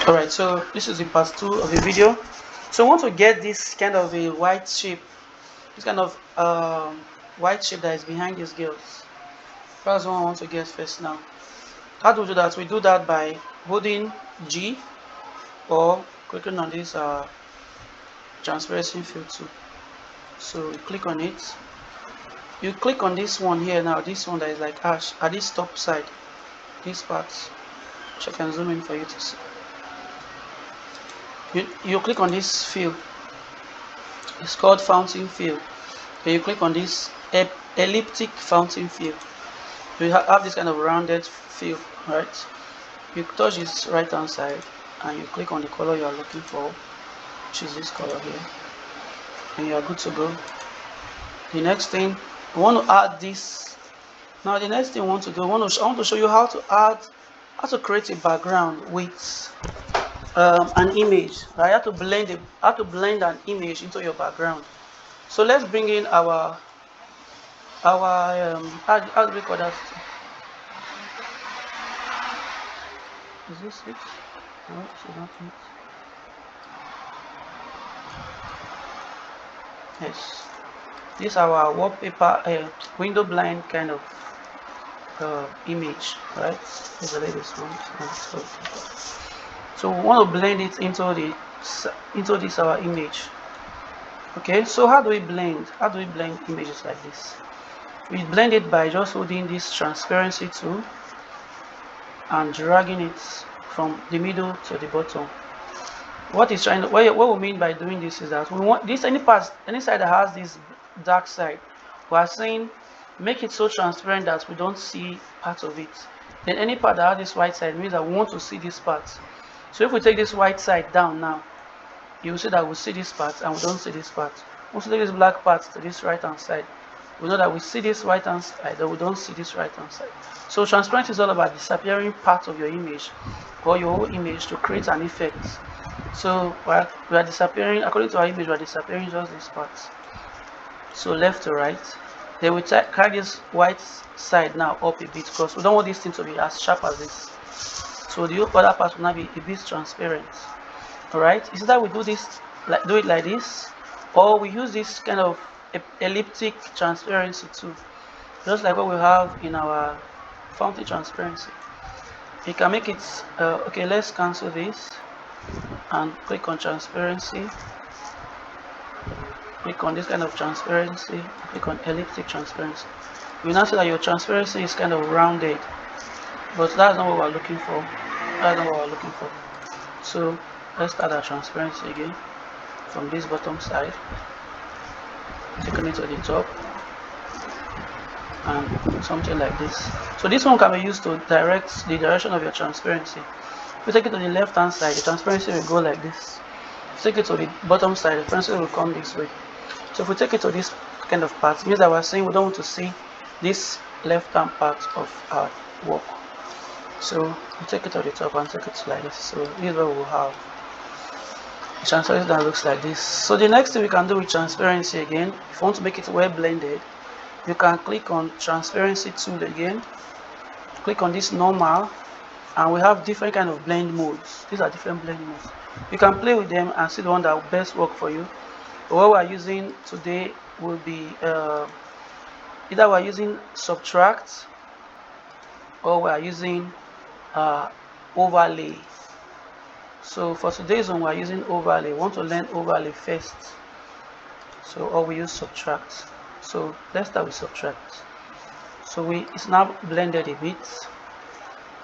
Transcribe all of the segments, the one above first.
Alright, so this is the part 2 of the video. So I want to get this kind of a white shape, this kind of white shape that is behind these girls. That's what I want to get first now. How do we do that? We do that by holding G or clicking on this transparency fill tool. So you click on it. You click on this one here now, this one that is like ash at this top side, this part, which I can zoom in for you to see. You click on this fill. It's called fountain fill. Then you click on this elliptic fountain fill. You have this kind of rounded fill, right? You touch this right hand side and you click on the color you are looking for, which is this color here, and you are good to go. The next thing, we want to add this. Now the next thing I want to do, I want to show you how to create a background with an image. Right? How to blend an image into your background. So let's bring in our how do we call that? Is this it? No, this is not it. Yes, this is our wallpaper window blind kind of image, right? Let's delete this one. So we want to blend it into this our image. Okay, so how do we blend? How do we blend images like this? We blend it by just holding this transparency tool and dragging it from the middle to the bottom. What we mean by doing this is that we want this any side that has this dark side, we are saying make it so transparent that we don't see part of it. Then any part that has this white side means that we want to see this part. So if we take this white side down now, you will see that we see this part and we don't see this part. Once we take this black part to this right hand side, we know that we see this right hand side and we don't see this right hand side. So transparency is all about disappearing part of your image or your whole image to create an effect. So we are disappearing, according to our image, we are disappearing just this part. So left to right. Then we carry this white side now up a bit because we don't want this thing to be as sharp as this. So the other part will now be a bit transparent. Alright, is that we do it like this, or we use this kind of elliptic transparency too, just like what we have in our fountain transparency. You can make it okay. Let's cancel this and click on transparency. Click on this kind of transparency. Click on elliptic transparency. You now see that your transparency is kind of rounded, but that's not what we're looking for. That's not what we're looking for. So let's start our transparency again from this bottom side, taking it to the top, and something like this. So this one can be used to direct the direction of your transparency. If you take it to the left hand side, the transparency will go like this. If you take it to the bottom side, the transparency will come this way. So if we take it to this kind of part, it means that we're saying we don't want to see this left hand part of our work. So we take it to the top and take it like this. So this is what we will have. The transparency that looks like this. So the next thing we can do with transparency again, if you want to make it well blended, you can click on transparency tool again, click on this normal, and we have different kind of blend modes. These are different blend modes. You can play with them and see the one that will best work for you. But what we're using today will be either we're using subtract or we're using overlay. So for today's one, we're using overlay. We want to learn overlay first. So or we use subtract. So let's start with subtract. So it's now blended a bit.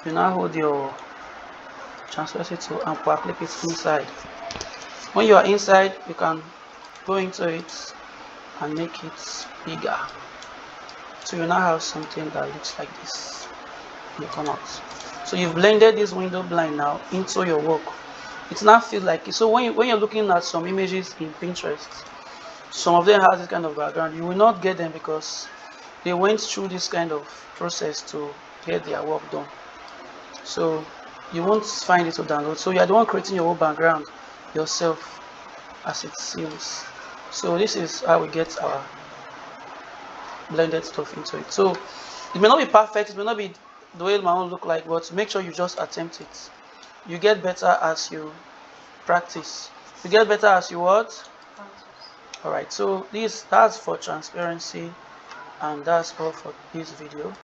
You now hold your transparency tool and PowerClip it inside. When you are inside, you can go into it and make it bigger. So you now have something that looks like this. You come out. So you've blended this window blind now into your work. It now feels like it. So when you're looking at some images in Pinterest, some of them has this kind of background. You will not get them because they went through this kind of process to get their work done. So you won't find it to download. So you are the one creating your own background yourself, as it seems. So this is how we get our blended stuff into it. So it may not be perfect, it may not be the way it might look like, but make sure you just attempt it. You get better as you practice. You get better as you what? Alright, so that's for transparency, and that's all for this video.